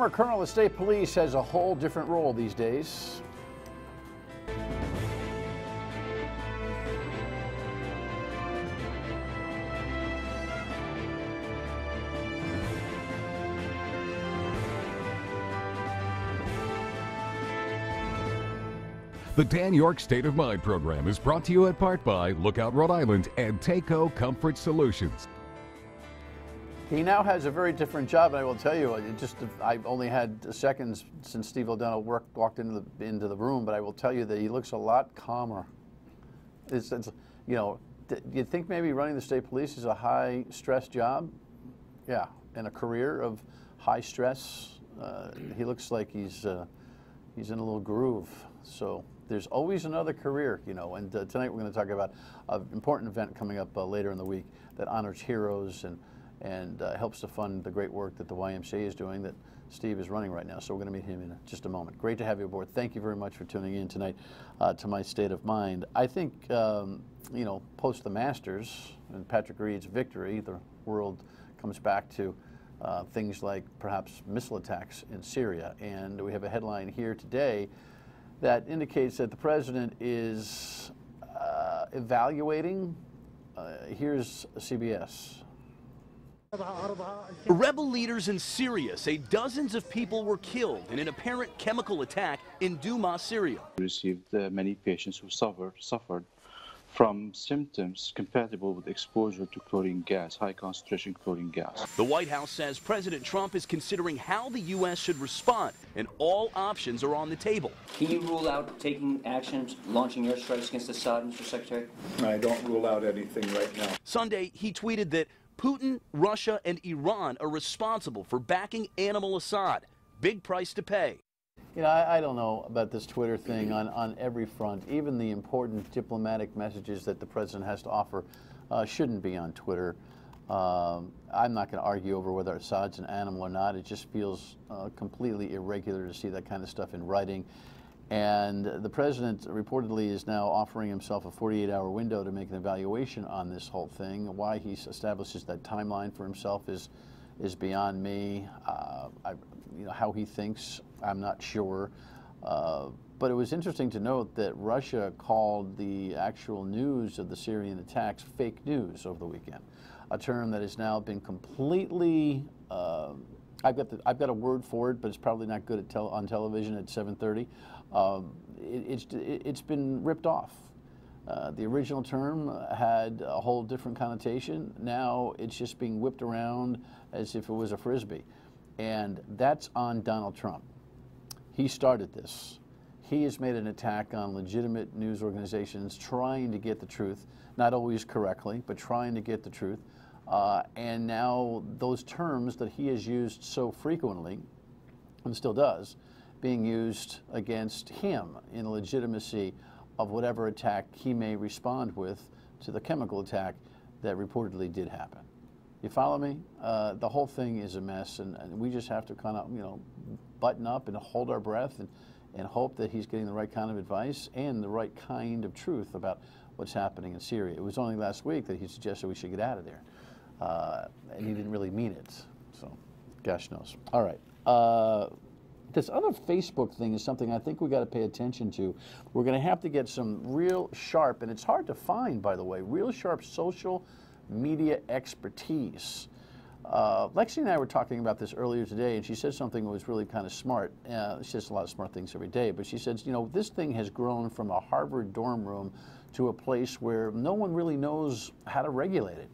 former colonel of state police has a whole different role these days. The Dan York State of Mind program is brought to you in part by Lookout Rhode Island and Taco Comfort Solutions. He now has a very different job, and I will tell you, I've only had seconds since Steve O'Donnell walked into the room, but I will tell you that he looks a lot calmer. It's you know, you think maybe running the state police is a high-stress job? Yeah, and a career of high stress. He looks like he's in a little groove. So there's always another career, you know, and tonight we're going to talk about an important event coming up later in the week that honors heroes and helps to fund the great work that the YMCA is doing that Steve is running right now. So we're going to meet him in just a moment. Great to have you aboard. Thank you very much for tuning in tonight to my State of Mind. I think, you know, post the Masters and Patrick Reed's victory, the world comes back to things like perhaps missile attacks in Syria. And we have a headline here today that indicates that the president is evaluating. Here's CBS. Rebel leaders in Syria say dozens of people were killed in an apparent chemical attack in Douma, Syria. We received many patients who suffered from symptoms compatible with exposure to chlorine gas, high concentration chlorine gas. The White House says President Trump is considering how the U.S. should respond, and all options are on the table. Can you rule out taking actions, launching airstrikes against Assad, Mr. Secretary? I don't rule out anything right now. Sunday, he tweeted that Putin, Russia, and Iran are responsible for backing Animal Assad. Big price to pay. You know, I don't know about this Twitter thing on every front. Even the important diplomatic messages that the president has to offer shouldn't be on Twitter. I'm not going to argue over whether Assad's an animal or not. It just feels completely irregular to see that kind of stuff in writing. And the president reportedly is now offering himself a 48-hour window to make an evaluation on this whole thing. Why he establishes that timeline for himself is beyond me. You know, how he thinks, I'm not sure. But it was interesting to note that Russia called the actual news of the Syrian attacks fake news over the weekend, a term that has now been completely. I've got a word for it, but it's probably not good on television at 7:30. It's been ripped off. The original term had a whole different connotation. Now it's just being whipped around as if it was a frisbee. And that's on Donald Trump. He started this. He has made an attack on legitimate news organizations trying to get the truth, not always correctly, but trying to get the truth. And now those terms that he has used so frequently, and still does, being used against him in the legitimacy of whatever attack he may respond with to the chemical attack that reportedly did happen. You follow me? The whole thing is a mess, and we just have to kind of, you know, button up and hold our breath and hope that he's getting the right kind of advice and the right kind of truth about what's happening in Syria. It was only last week that he suggested we should get out of there, and he didn't really mean it, so gosh knows. All right. This other Facebook thing is something I think we got to pay attention to. We're going to have to get some real sharp, and it's hard to find, by the way, real sharp social media expertise. Lexi and I were talking about this earlier today, and she said something that was really kind of smart. She says a lot of smart things every day, but she says, you know, this thing has grown from a Harvard dorm room to a place where no one really knows how to regulate it.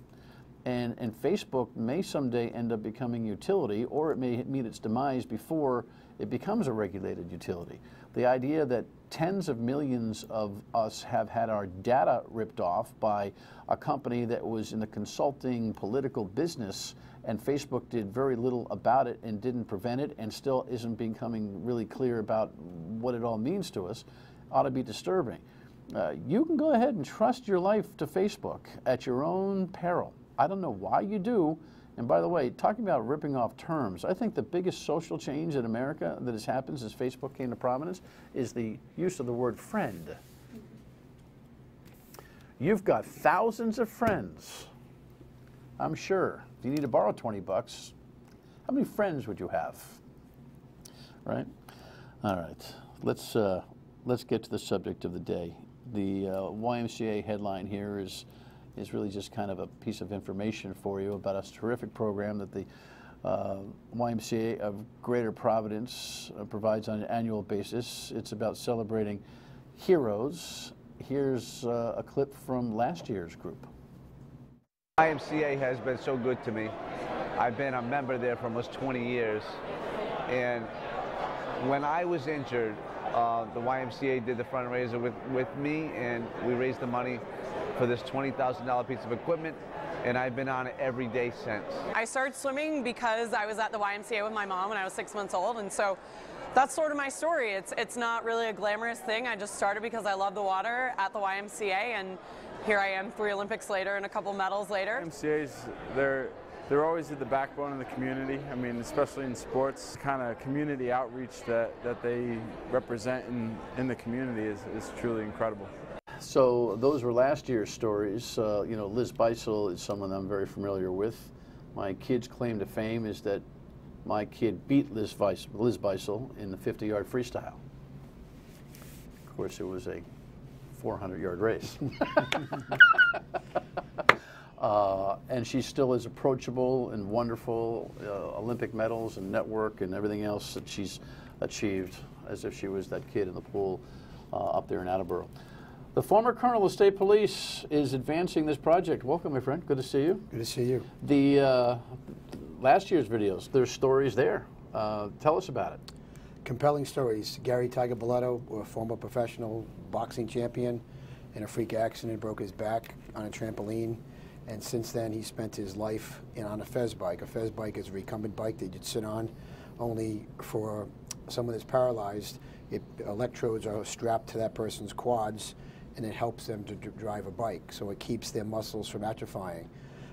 And Facebook may someday end up becoming utility, or it may meet its demise before it becomes a regulated utility. The idea that tens of millions of us have had our data ripped off by a company that was in the consulting political business, and Facebook did very little about it and didn't prevent it, and still isn't becoming really clear about what it all means to us, ought to be disturbing. You can go ahead and trust your life to Facebook at your own peril. I don't know why you do. And by the way, talking about ripping off terms, I think the biggest social change in America that has happened since Facebook came to prominence is the use of the word friend. You've got thousands of friends, I'm sure. If you need to borrow 20 bucks, how many friends would you have? right? All right, let's get to the subject of the day. The YMCA headline here is really just kind of a piece of information for you about a terrific program that the YMCA of Greater Providence provides on an annual basis. It's about celebrating heroes. Here's a clip from last year's group. YMCA has been so good to me. I've been a member there for almost 20 years. And when I was injured, the YMCA did the fundraiser with me, and we raised the money for this $20,000 piece of equipment, and I've been on it every day since. I started swimming because I was at the YMCA with my mom when I was 6 months old, and so that's sort of my story. It's not really a glamorous thing. I just started because I love the water at the YMCA, and here I am 3 Olympics later and a couple medals later. YMCA's, they're always at the backbone of the community. I mean, especially in sports, kind of community outreach that they represent in the community is truly incredible. So those were last year's stories. You know, Liz Beisel is someone I'm very familiar with. My kid's claim to fame is that my kid beat Liz Beisel in the 50-yard freestyle. Of course, it was a 400-yard race. And she still is approachable and wonderful, Olympic medals and network and everything else that she's achieved, as if she was that kid in the pool up there in Attleboro. The former Colonel of State Police is advancing this project. Welcome, my friend. Good to see you. Good to see you. The last year's videos, there's stories there. Tell us about it. Compelling stories. Gary Tiger Boletto, a former professional boxing champion, in a freak accident, broke his back on a trampoline. And since then, he spent his life on a Fez bike. A Fez bike is a recumbent bike that you'd sit on. Only for someone that's paralyzed, electrodes are strapped to that person's quads, and it helps them to drive a bike. So it keeps their muscles from atrophying.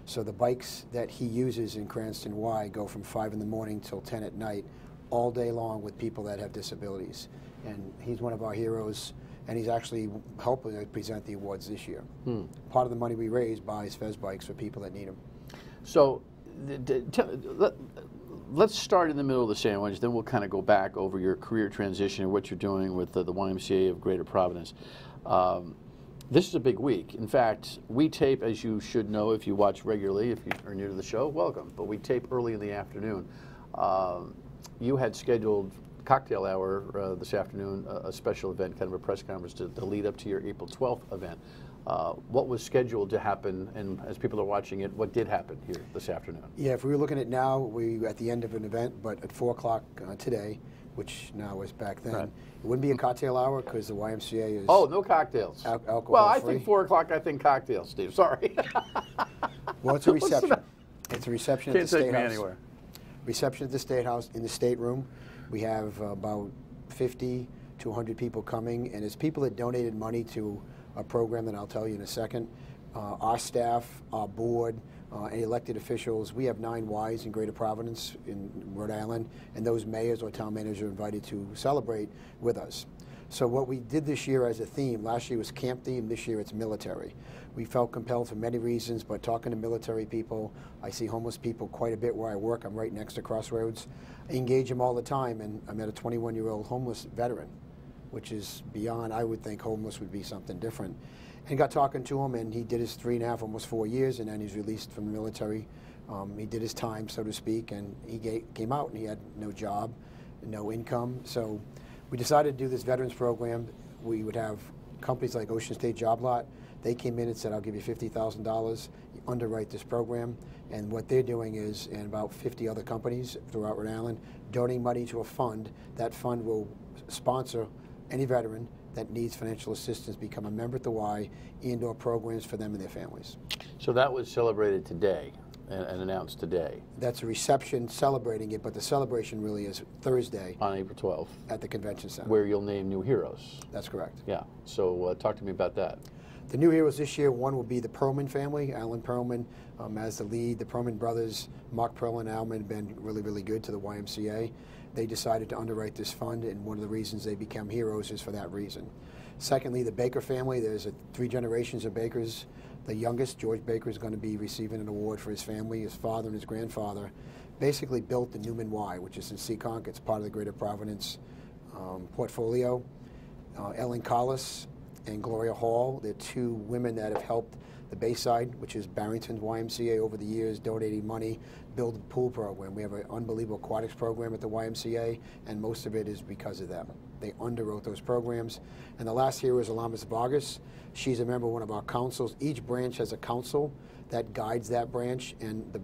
So the bikes that he uses in Cranston Y go from 5 in the morning till 10 at night, all day long, with people that have disabilities. And he's one of our heroes. And he's actually helping to present the awards this year. Part of the money we raise buys Fez bikes for people that need them. So let's start in the middle of the sandwich, then we'll kind of go back over your career transition and what you're doing with the YMCA of Greater Providence. This is a big week. In fact, we tape, as you should know if you watch regularly, if you are new to the show, welcome. But we tape early in the afternoon. You had scheduled cocktail hour this afternoon, a special event, kind of a press conference to lead up to your April 12th event. What was scheduled to happen, and as people are watching it, what did happen here this afternoon? Yeah, if we were looking at now, we're at the end of an event, but at 4 o'clock today, which now is back then, It wouldn't be a cocktail hour because the YMCA is... Oh, no cocktails. Alcohol Well, I free. think 4 o'clock, I think cocktails, Steve. Sorry. Well, it's a reception. It's a reception at the State House. Can't take me anywhere. Reception at the State House, in the stateroom. We have about 50 to 100 people coming, and it's people that donated money to a program that I'll tell you in a second. Our staff, our board, any elected officials. We have 9 Ys in Greater Providence in Rhode Island, and those mayors or town managers are invited to celebrate with us. So what we did this year as a theme, last year was camp theme, this year it's military. We felt compelled for many reasons, but talking to military people, I see homeless people quite a bit where I work. I'm right next to Crossroads. I engage them all the time, and I met a 21-year-old homeless veteran, which is beyond, I would think homeless would be something different. And got talking to him, and he did his 3.5, almost 4 years, and then he's released from the military. He did his time, so to speak, and he came out and he had no job, no income. So we decided to do this veterans program. We would have companies like Ocean State Job Lot. They came in and said, I'll give you $50,000, underwrite this program. And what they're doing is, and about 50 other companies throughout Rhode Island, donating money to a fund. That fund will sponsor any veteran that needs financial assistance, become a member at the Y, and/or programs for them and their families. So that was celebrated today and announced today. That's a reception celebrating it, but the celebration really is Thursday. On April 12th. At the convention center. Where you'll name new heroes. That's correct. Yeah. So talk to me about that. The new heroes this year, one will be the Perlman family, Alan Perlman as the lead. The Perlman brothers, Mark Perlman and Alan, have been really, really good to the YMCA. They decided to underwrite this fund, and one of the reasons they become heroes is for that reason. Secondly, the Baker family, there's 3 generations of Bakers. The youngest, George Baker, is going to be receiving an award for his family. His father and his grandfather basically built the Newman Y, which is in Seekonk. It's part of the Greater Providence portfolio. Ellen Collis and Gloria Hall, they're two women that have helped the Bayside, which is Barrington's YMCA, over the years, donating money, build a pool program. We have an unbelievable aquatics program at the YMCA, and most of it is because of them. They underwrote those programs. And the last hero is Alamis Vargas. She's a member of one of our councils. Each branch has a council that guides that branch, and the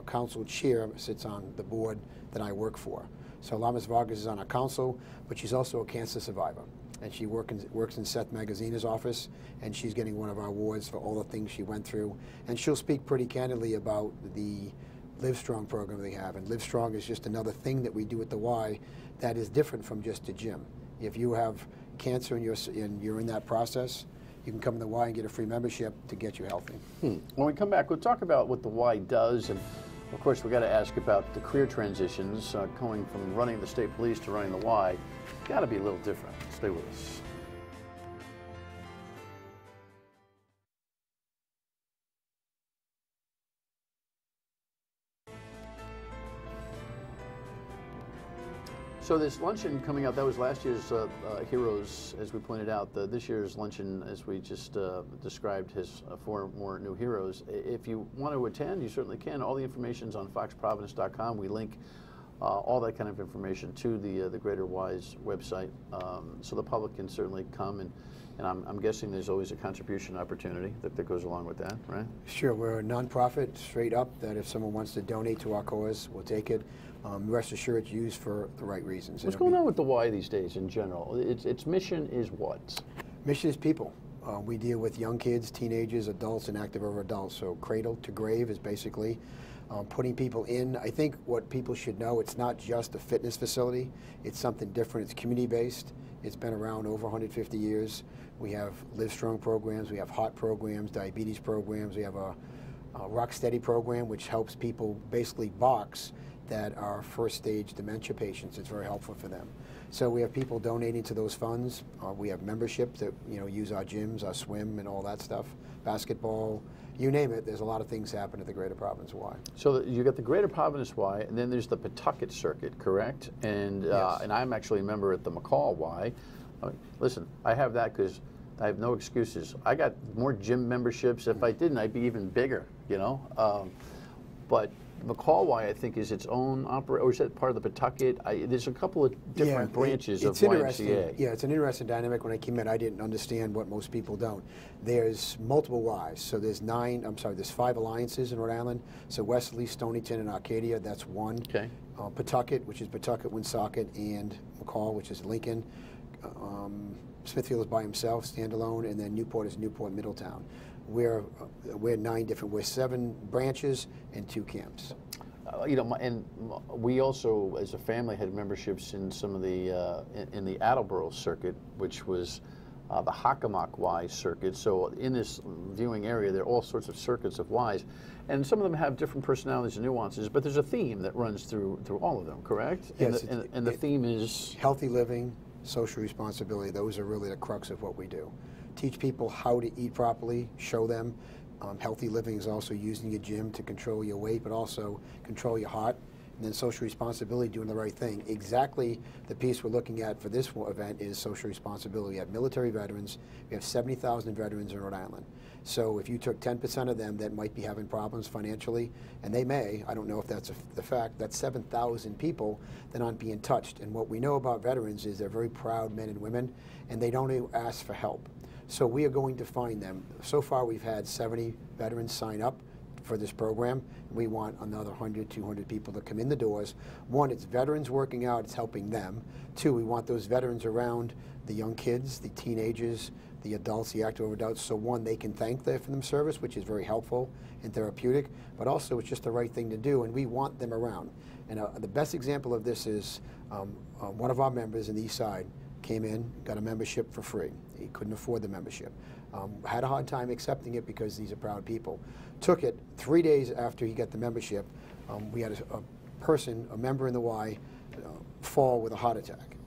council chair sits on the board that I work for. So Alamis Vargas is on our council, but she's also a cancer survivor. And she works in Seth Magazine's office, and she's getting one of our awards for all the things she went through. And she'll speak pretty candidly about the Livestrong program they have. And Livestrong is just another thing that we do at the Y that is different from just a gym. If you have cancer and you're in that process, you can come to the Y and get a free membership to get you healthy. When we come back, we'll talk about what the Y does, and of course we got to ask about the career transitions, going from running the state police to running the Y. Got to be a little different. Stay with us. So this luncheon coming out, that was last year's Heroes, as we pointed out. This year's luncheon, as we just described, has 4 more new heroes. If you want to attend, you certainly can. All the information's on foxprovidence.com. We link all that kind of information to the Greater Y's website, so the public can certainly come, and I'm guessing there's always a contribution opportunity that goes along with that, right? Sure, we're a nonprofit, straight up, that if someone wants to donate to our cause, we'll take it. Rest assured it's used for the right reasons. What's going on with the Y these days in general? Its mission is what? Mission is people. We deal with young kids, teenagers, adults, and active over adults. So cradle to grave is basically putting people in. I think what people should know, it's not just a fitness facility. It's something different. It's community-based. It's been around over 150 years. We have Livestrong programs. We have heart programs, diabetes programs. We have a Rock Steady program, which helps people basically box that are first-stage dementia patients. It's very helpful for them. So we have people donating to those funds. We have membership that use our gyms, our swim, and all that stuff. Basketball, you name it. There's a lot of things happen at the Greater Providence Y. So you got the Greater Providence Y, and then there's the Pawtucket Circuit, correct? And yes. And I'm actually a member at the McCall Y. Listen, I have that because I have no excuses. I got more gym memberships. If I didn't, I'd be even bigger, But McCall Y, I think, is its own or is that part of the Pawtucket? There's a couple of different branches of YMCA. Yeah, it's an interesting dynamic. When I came in, I didn't understand what most people don't. There's multiple Ys. So there's 5 alliances in Rhode Island. So Wesley, Stonington, and Arcadia, that's one. Okay. Pawtucket, which is Pawtucket, Woonsocket, and McCall, which is Lincoln. Smithfield is by himself, standalone, and then Newport is Newport, Middletown. We're 9 different. We're 7 branches and 2 camps. And we also, as a family, had memberships in some of the in the Attleboro circuit, which was the Hockomock Y circuit. So in this viewing area, there are all sorts of circuits of Ys, and some of them have different personalities and nuances. But there's a theme that runs through all of them, correct? Yes. And the theme is healthy living, social responsibility. Those are really the crux of what we do. Teach people how to eat properly, show them. Healthy living is also using your gym to control your weight, but also control your heart. And then social responsibility, doing the right thing. Exactly the piece we're looking at for this event is social responsibility. We have military veterans. We have 70,000 veterans in Rhode Island. So if you took 10% of them that might be having problems financially, and they may, I don't know if that's the fact, that's 7,000 people that aren't being touched. And what we know about veterans is they're very proud men and women, and they don't ask for help. So we are going to find them. So far we've had 70 veterans sign up for this program. We want another 100, 200 people to come in the doors. 1, it's veterans working out, it's helping them. 2, we want those veterans around the young kids, the teenagers, the adults, the active adults. So 1, they can thank them for their service, which is very helpful and therapeutic, but also it's just the right thing to do, and we want them around. And the best example of this is one of our members in the East Side came in, got a membership for free. He couldn't afford the membership. Had a hard time accepting it because these are proud people. Took it 3 days after he got the membership. We had a member in the Y, fall with a heart attack.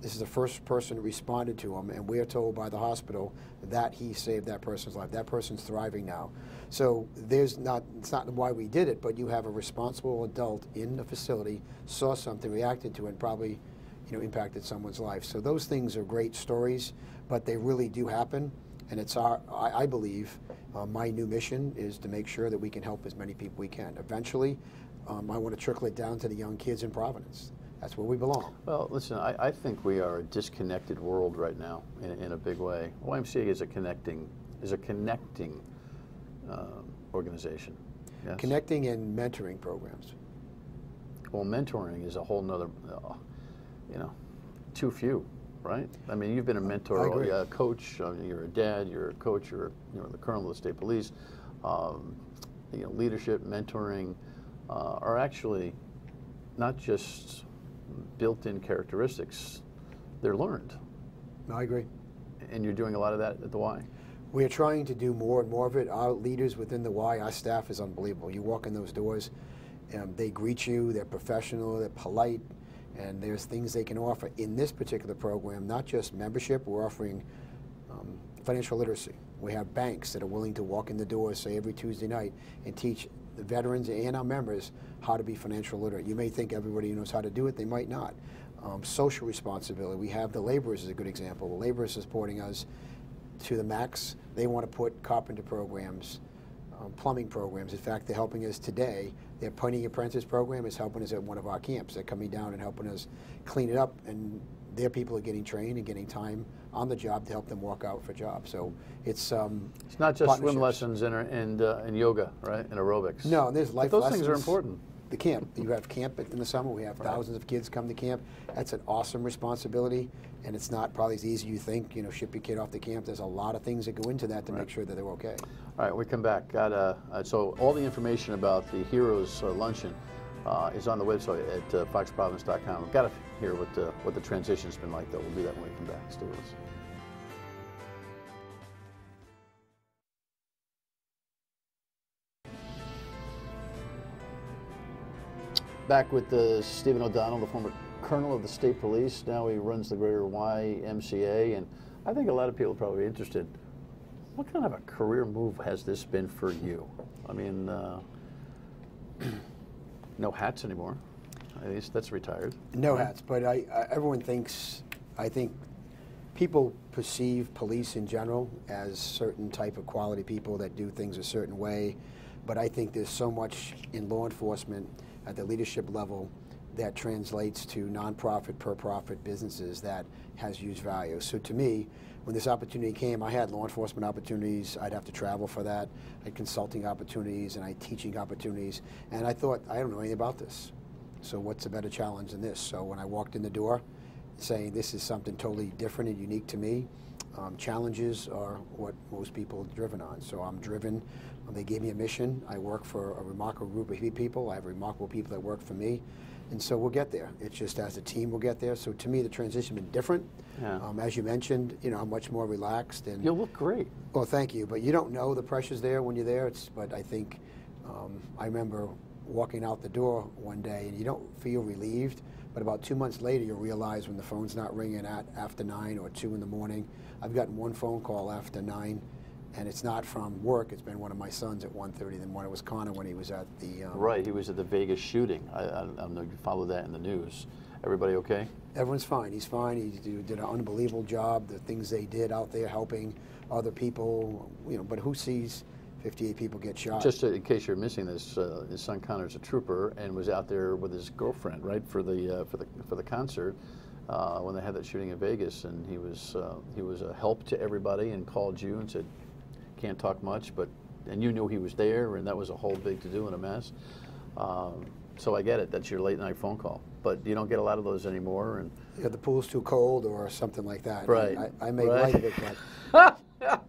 This is the first person who responded to him, and we're told by the hospital that he saved that person's life. That person's thriving now. So it's not why we did it, but you have a responsible adult in the facility, saw something, reacted to it, and probably impacted someone's life. So those things are great stories, but they really do happen. And it's I believe, my new mission is to make sure that we can help as many people we can. Eventually, I want to trickle it down to the young kids in Providence. That's where we belong. Well, listen, I think we are a disconnected world right now in a big way. YMCA is a connecting organization. Yes? Connecting and mentoring programs. Well, mentoring is a whole nother, too few, right? I mean, you've been a mentor, a coach, you're a dad, you're a coach, you're the colonel of the state police. Leadership, mentoring are actually not just built-in characteristics, they're learned. I agree. And you're doing a lot of that at the Y? We are trying to do more and more of it. Our leaders within the Y, our staff is unbelievable. You walk in those doors, they greet you, they're professional, they're polite, and there's things they can offer. In this particular program, not just membership, we're offering financial literacy. We have banks that are willing to walk in the doors, say every Tuesday night, and teach the veterans and our members how to be financial literate. You may think everybody knows how to do it, they might not. Social responsibility, we have the laborers is a good example. The laborers are supporting us to the max. They want to put carpenter programs, plumbing programs. In fact, they're helping us today. Their Putney Apprentice program is helping us at one of our camps. They're coming down and helping us clean it up, and their people are getting trained and getting time on the job to help them walk out for jobs. So it's not just swim lessons and yoga, right, and aerobics. No, there's life those lessons. Things are important. The camp. You have camp in the summer. We have thousands of kids come to camp. That's an awesome responsibility, and it's not probably as easy as you think. Ship your kid off to camp. There's a lot of things that go into that to make sure that they're okay. All right, we come back. So all the information about the Heroes Luncheon is on the website at foxprovidence.com. We've got to hear what the transition's been like, though. We'll do that when we come back. Stay with us. Back with Stephen O'Donnell, the former colonel of the state police. Now he runs the greater YMCA, and I think a lot of people are probably interested. What kind of a career move has this been for you? I mean, no hats anymore. At least that's retired. No hats, but everyone thinks, I think people perceive police in general as certain type of quality people that do things a certain way, but I think there's so much in law enforcement at the leadership level that translates to nonprofit, per-profit businesses that has huge value. So to me, when this opportunity came, I had law enforcement opportunities. I'd have to travel for that. I had consulting opportunities and I had teaching opportunities. And I thought, I don't know anything about this. So what's a better challenge than this? So when I walked in the door saying this is something totally different and unique to me, challenges are what most people are driven on. So I'm driven. They gave me a mission. I work for a remarkable group of people. I have remarkable people that work for me. And so we'll get there. It's just as a team we'll get there. So to me, the transition has been different. Yeah. As you mentioned, I'm much more relaxed. And you look great. Well, thank you. But you don't know the pressure's there when you're there. But I think I remember walking out the door one day, and you don't feel relieved. But about 2 months later, you'll realize when the phone's not ringing at after 9 or 2 in the morning. I've gotten one phone call after 9, and it's not from work. It's been one of my sons at 1:30. Then one it was Connor when he was at the right. He was at the Vegas shooting. I don't know if you followed that in the news. Everybody okay? Everyone's fine. He's fine. He did an unbelievable job. The things they did out there helping other people, But who sees 58 people get shot? Just in case you're missing this, his son Connor's a trooper and was out there with his girlfriend, right, for the concert when they had that shooting in Vegas, and he was a help to everybody and called you and said, can't talk much, and you knew he was there, and that was a whole big to-do and a mess. So I get it. That's your late-night phone call, but you don't get a lot of those anymore. And yeah, the pool's too cold or something like that. Right. I make light of it, but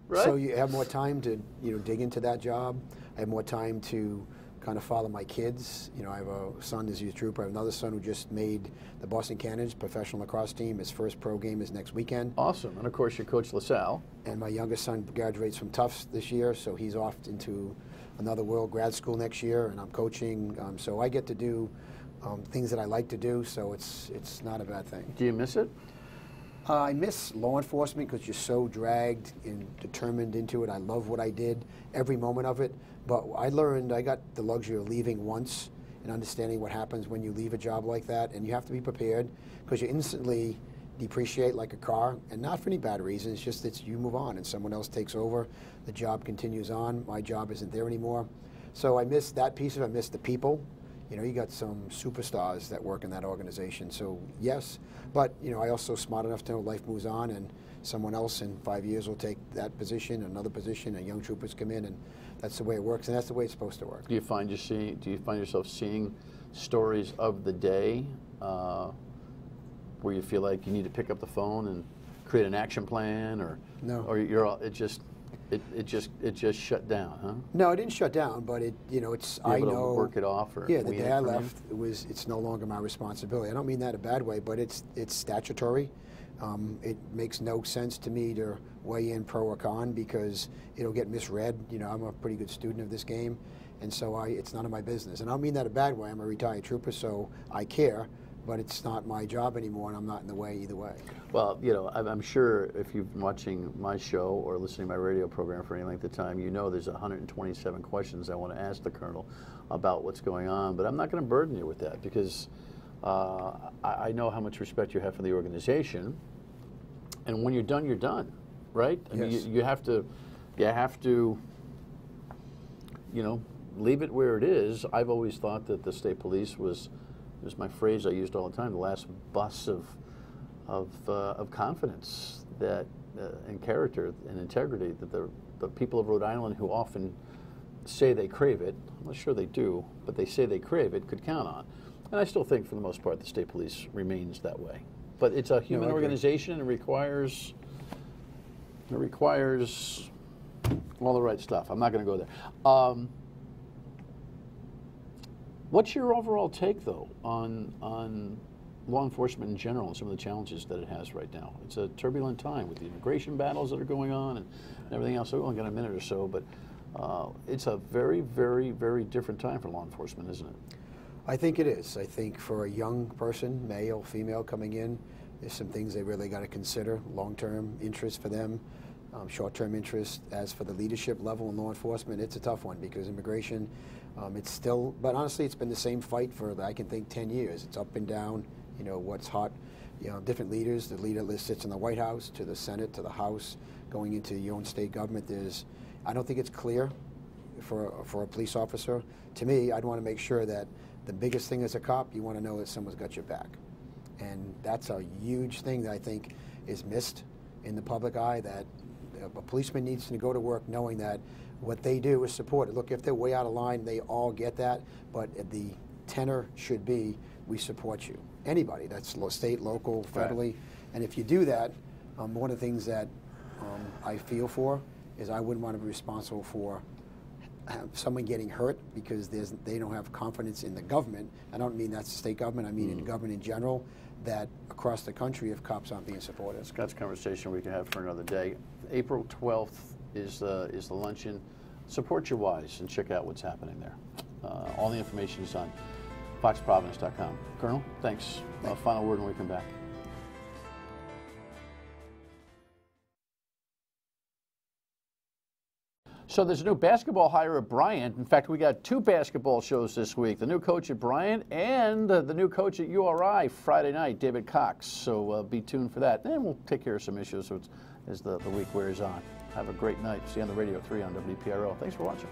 right. So you have more time to dig into that job. I have more time to kind of follow my kids. I have a son who's a youth trooper. I have another son who just made the Boston Cannons professional lacrosse team. His first pro game is next weekend. Awesome. And of course, your coach LaSalle. And my youngest son graduates from Tufts this year, so he's off into another world grad school next year, and I'm coaching. So I get to do things that I like to do, so it's not a bad thing. Do you miss it? I miss law enforcement because you're so dragged and determined into it. I love what I did, every moment of it. But I got the luxury of leaving once and understanding what happens when you leave a job like that. And you have to be prepared because you instantly depreciate like a car, and not for any bad reason. It's just that you move on and someone else takes over. The job continues on. My job isn't there anymore. So I miss that piece of it. I miss the people. You know, you got some superstars that work in that organization. So yes, but you know, I also smart enough to know life moves on, and someone else in 5 years will take that position, another position, and young troopers come in, and that's the way it works, and that's the way it's supposed to work. Do you find yourself seeing stories of the day where you feel like you need to pick up the phone and create an action plan, or no, or it just shut down, huh? No, it didn't shut down, but it, you know, it's, I know, to work it off, or yeah, the day I left, it's no longer my responsibility. I don't mean that in a bad way, but it's statutory. It makes no sense to me to weigh in pro or con because it'll get misread. You know, I'm a pretty good student of this game, and so it's none of my business. And I don't mean that in a bad way. I'm a retired trooper, so I care, but it's not my job anymore, and I'm not in the way either way. Well, you know, I'm sure if you've been watching my show or listening to my radio program for any length of time, you know there's 127 questions I want to ask the Colonel about what's going on, but I'm not going to burden you with that because I know how much respect you have for the organization, and when you're done, right? I mean, you have to, you know, leave it where it is. I've always thought that the state police was my phrase I used all the time, the last bus of confidence that and character and integrity that the people of Rhode Island, who often say they crave it, I'm not sure they do, but they say they crave it, could count on. And I still think for the most part the state police remains that way. But it's a human organization, and it requires all the right stuff. I'm not going to go there. What's your overall take, though, on law enforcement in general and some of the challenges that it has right now? It's a turbulent time with the immigration battles that are going on and everything else. We've only got a minute or so, but it's a very, very, very different time for law enforcement, isn't it? I think it is. I think for a young person, male, female, coming in, there's some things they really got to consider. Long-term interest for them, short-term interest. As for the leadership level in law enforcement, it's a tough one because immigration, it's still, but honestly, it's been the same fight for, I can think, 10 years. It's up and down, you know, what's hot. You know, different leaders. The leader list sits in the White House, to the Senate, to the House, going into your own state government. I don't think it's clear for a police officer. To me, I'd want to make sure that the biggest thing as a cop, you want to know that someone's got your back. And that's a huge thing that I think is missed in the public eye, that a policeman needs to go to work knowing that what they do is supported. Look, if they're way out of line, they all get that, but the tenor should be, we support you. Anybody, that's state, local, federally. Right. And if you do that, one of the things that I feel for is I wouldn't want to be responsible for someone getting hurt because they don't have confidence in the government. I don't mean that's the state government, I mean in government in general, that across the country if cops aren't being supported. Scott's a conversation we can have for another day. April 12th is the luncheon. Support your Ys and check out what's happening there. All the information is on foxprovidence.com. Colonel, thanks. Final word when we come back. So there's a new basketball hire at Bryant. In fact, we got 2 basketball shows this week. The new coach at Bryant and the new coach at URI Friday night, David Cox. So be tuned for that. And we'll take care of some issues as the week wears on. Have a great night. See you on the Radio 3 on WPRO. Thanks for watching.